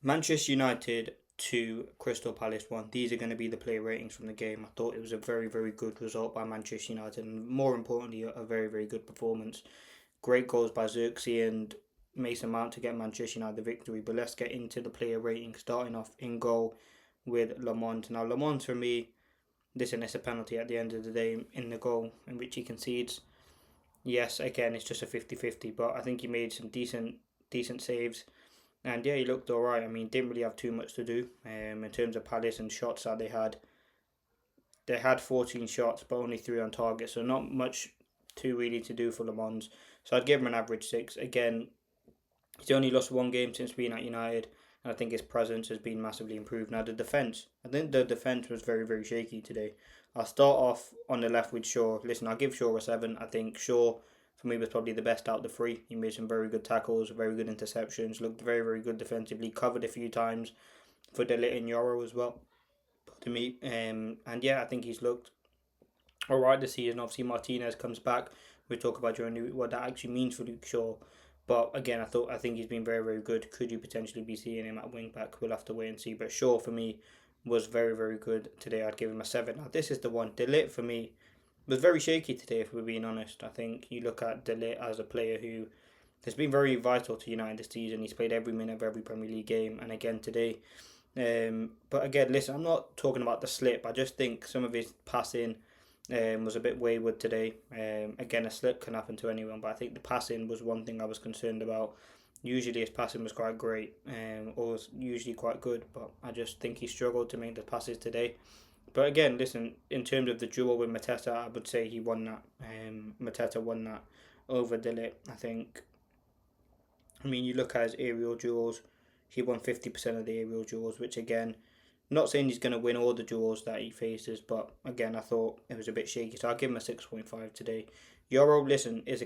Manchester United 2, Crystal Palace 1. These are going to be the player ratings from the game. I thought it was a very, very good result by Manchester United, and more importantly, a very, very good performance. Great goals by Zirkzee and Mason Mount to get Manchester United the victory. But let's get into the player rating, starting off in goal with Lamont. Now, Lamont, for me, listen, it's a penalty at the end of the day in the goal in which he concedes. Yes, again, it's just a 50-50, but I think he made some decent saves. And yeah, he looked alright. I mean, didn't really have too much to do in terms of Palace and shots that they had. They had 14 shots, but only 3 on target, so not much too really to do for Le Mans. So I'd give him an average 6. Again, he's only lost one game since being at United, and I think his presence has been massively improved. Now, the defence, I think the defence was very, very shaky today. I'll start off on the left with Shaw. Listen, I'll give Shaw a 7. I think Shaw, for me, was probably the best out of the three. He made some very good tackles, very good interceptions, looked very, very good defensively, covered a few times for De Ligt and Euro as well, to me. And yeah, I think he's looked alright this season. Obviously, Martinez comes back. We'll talk about during what that actually means for Luke Shaw. But again, I think he's been very, very good. Could you potentially be seeing him at wing back? We'll have to wait and see. But Shaw, for me, was very, very good today. I'd give him a 7. Now, this is the one. De Ligt, for me, was very shaky today, if we're being honest. I think you look at De Ligt as a player who has been very vital to United this season. He's played every minute of every Premier League game, and again today. But again, listen, I'm not talking about the slip. I just think some of his passing was a bit wayward today. Again, a slip can happen to anyone, but I think the passing was one thing I was concerned about. Usually his passing was quite great, or was usually quite good, but I just think he struggled to make the passes today. But again, listen, in terms of the duel with Mateta, I would say he won that. Mateta won that over De Ligt. I think, I mean, you look at his aerial duels, he won 50% of the aerial duels, which again, not saying he's going to win all the duels that he faces, but again, I thought it was a bit shaky, so I'll give him a 6.5 today. Euro, listen, it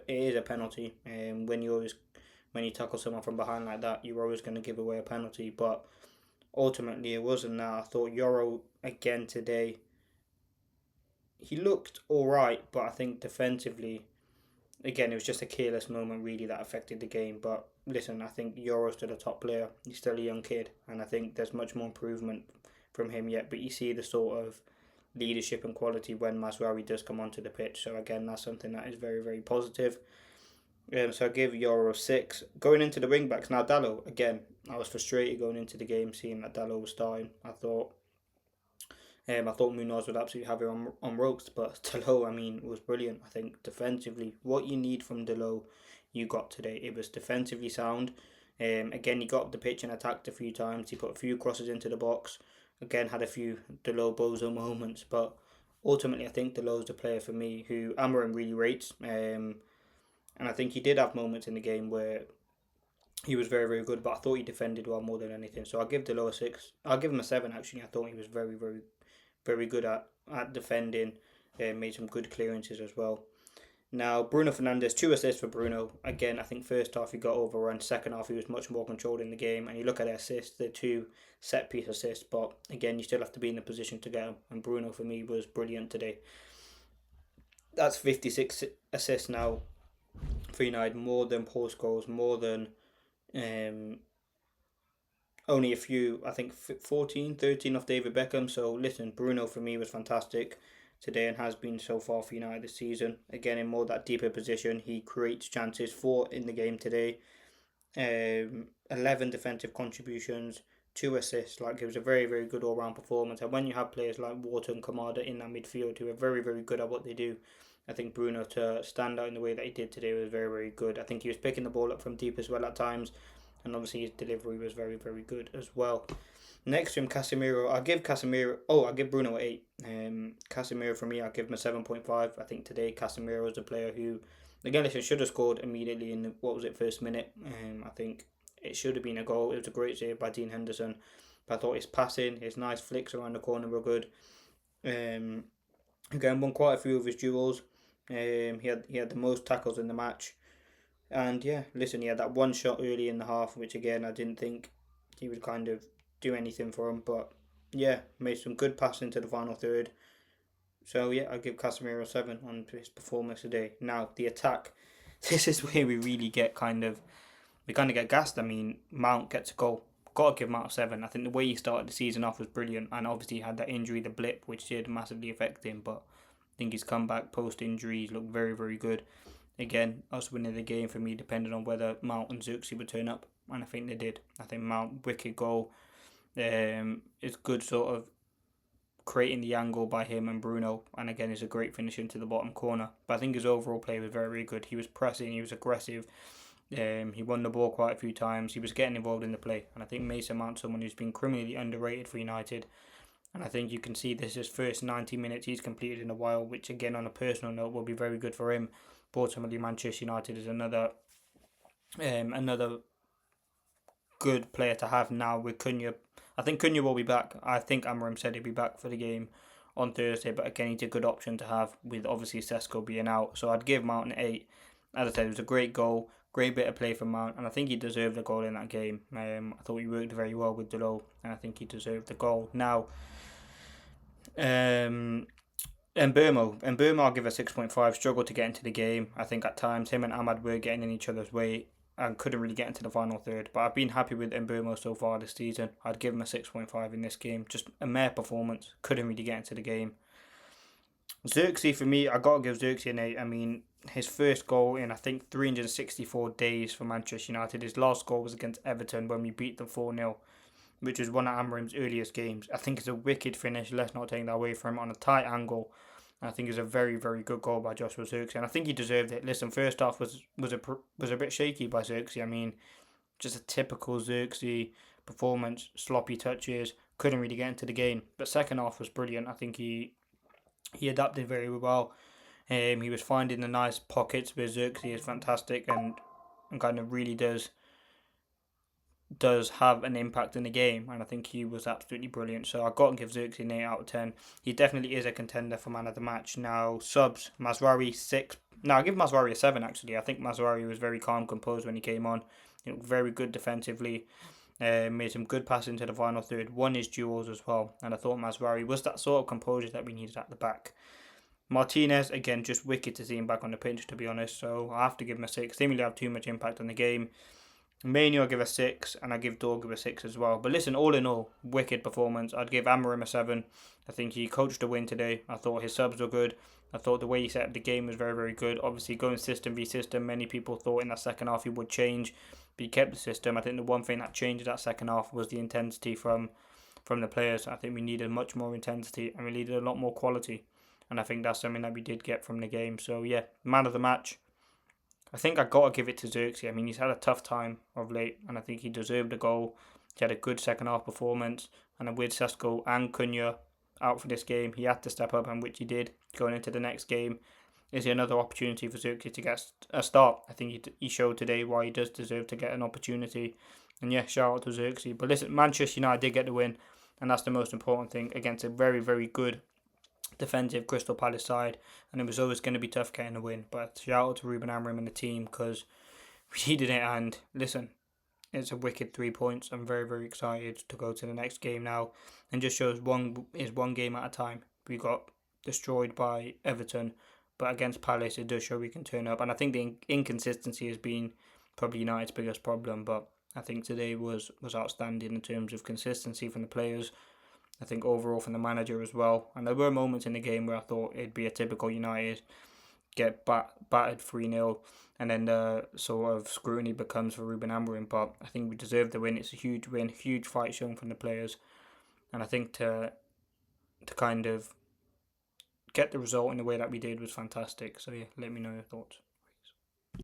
is a penalty, and when you tackle someone from behind like that, you're always going to give away a penalty, but ultimately it wasn't that. I thought Euro again today, he looked alright, but I think defensively, again, it was just a careless moment really that affected the game. But listen, I think Euro's still a top player. He's still a young kid, and I think there's much more improvement from him yet. But you see the sort of leadership and quality when Masraoui does come onto the pitch. So again, that's something that is very, very positive. So I give Euro a 6. Going into the wing backs now, Dallo again. I was frustrated going into the game seeing that Dallo was starting. I thought Munoz would absolutely have it on ropes, but Dalot, I mean, was brilliant. I think defensively, what you need from Dalot, you got today. It was defensively sound. Again, he got up the pitch and attacked a few times. He put a few crosses into the box. Again, had a few Dalot bozo moments, but ultimately, I think Dalot's the player for me who Amarim really rates. And I think he did have moments in the game where he was very, very good, but I thought he defended well more than anything. So I'll give Dalot a 6. I'll give him a 7, actually. I thought he was very, very very good at defending. Made some good clearances as well. Now, Bruno Fernandes, 2 assists for Bruno. Again, I think first half he got overrun. Second half he was much more controlled in the game. And you look at the assists, they're 2 set piece assists. But again, you still have to be in the position to get them. And Bruno, for me, was brilliant today. That's 56 assists now for United. More than Paul Scholes, more than only a few, I think 14, 13 off David Beckham. So listen, Bruno for me was fantastic today and has been so far for United this season. Again, in more that deeper position, he creates chances. 4 in the game today. 11 defensive contributions, 2 assists. Like, it was a very, very good all-round performance. And when you have players like Water and Kamada in that midfield who are very, very good at what they do, I think Bruno to stand out in the way that he did today was very, very good. I think he was picking the ball up from deep as well at times. And obviously his delivery was very, very good as well. Next to him, Casemiro. I'll give Bruno an 8. Casemiro, for me, I'll give him a 7.5. I think today Casemiro is a player who, again, he should have scored immediately in the, first minute. I think it should have been a goal. It was a great save by Dean Henderson. But I thought his passing, his nice flicks around the corner were good. Again, won quite a few of his duels. He had the most tackles in the match. And yeah, listen, he had that one shot early in the half, which again, I didn't think he would kind of do anything for him. But yeah, made some good passing to the final third. So yeah, I'll give Casemiro a 7 on his performance today. Now, the attack. This is where we really get we kind of get gassed. I mean, Mount gets a goal. got to give him out of 7. I think the way he started the season off was brilliant, and obviously he had that injury, the blip, which did massively affect him, but I think his comeback post-injury, he's looked very, very good. Again, us winning the game for me depended on whether Mount and Zirkzee would turn up, and I think they did. I think Mount, wicked goal. It's good sort of creating the angle by him and Bruno, and again, it's a great finish into the bottom corner. But I think his overall play was very, very good. He was pressing, he was aggressive. He won the ball quite a few times. He was getting involved in the play, and I think Mason Mount's someone who's been criminally underrated for United. And I think you can see this is his first 90 minutes he's completed in a while, which again, on a personal note, will be very good for him. But ultimately, Manchester United is another good player to have now with Cunha. I think Cunha will be back. I think Amorim said he'd be back for the game on Thursday, but again, he's a good option to have with obviously Sesko being out. So I'd give Mount an 8. As I said, it was a great goal, great bit of play from Mount, and I think he deserved a goal in that game. I thought he worked very well with Delo, and I think he deserved the goal. Now, Mbermo I'll give a 6.5. Struggled to get into the game. I think at times him and Ahmad were getting in each other's way and couldn't really get into the final third. But I've been happy with Mbermo so far this season. I'd give him a 6.5 in this game. Just a mere performance. Couldn't really get into the game. Zirkzee, for me, I got to give Zirkzee an 8. I mean, his first goal in, I think, 364 days for Manchester United. His last goal was against Everton when we beat them 4-0, which was one of Amorim's earliest games. I think it's a wicked finish. Let's not take that away from him on a tight angle. I think it's a very, very good goal by Joshua Zirkzee, and I think he deserved it. Listen, first half was a bit shaky by Zirkzee. I mean, just a typical Zirkzee performance, sloppy touches, couldn't really get into the game. But second half was brilliant. I think he adapted very well. He was finding the nice pockets where Zirkzee is fantastic and kind of really does have an impact in the game, and I think he was absolutely brilliant. So I've got to give Zirkzee an 8 out of 10. He definitely is a contender for man of the match. Now, subs, Mazraoui 6. Now, I'll give Mazraoui a 7 actually. I think Mazraoui was very calm, composed when he came on. He looked very good defensively. Made some good passes into the final third. Won his duels as well, and I thought Mazraoui was that sort of composure that we needed at the back. Martinez, again, just wicked to see him back on the pitch, to be honest. So I have to give him a 6. Didn't really have too much impact on the game. Mainio I'll give a 6, and I give Dorgu a 6 as well. But listen, all in all, wicked performance. I'd give Amorim a 7. I think he coached a win today. I thought his subs were good. I thought the way he set up the game was very, very good. Obviously, going system v system, many people thought in that second half he would change, but he kept the system. I think the one thing that changed that second half was the intensity from the players. I think we needed much more intensity, and we needed a lot more quality. And I think that's something that we did get from the game. So, yeah, man of the match. I think I got to give it to Zirkzee. I mean, he's had a tough time of late, and I think he deserved a goal. He had a good second half performance, and with Sesko and Cunha out for this game, he had to step up, and which he did. Going into the next game, is another opportunity for Zirkzee to get a start. I think he showed today why he does deserve to get an opportunity. And yeah, shout out to Zirkzee. But listen, Manchester United did get the win, and that's the most important thing against a very, very good defensive Crystal Palace side, and it was always going to be tough getting a win. But shout out to Ruben Amorim and the team, because we needed it. And listen, it's a wicked 3 points. I'm very, very excited to go to the next game now, and just shows one game at a time. We got destroyed by Everton, but against Palace it does show we can turn up. And I think the inconsistency has been probably United's biggest problem, but I think today was outstanding in terms of consistency from the players. I think overall from the manager as well. And there were moments in the game where I thought it'd be a typical United, get battered 3-0, and then the sort of scrutiny becomes for Ruben Amorim. But I think we deserve the win. It's a huge win, huge fight shown from the players. And I think to kind of get the result in the way that we did was fantastic. So yeah, let me know your thoughts.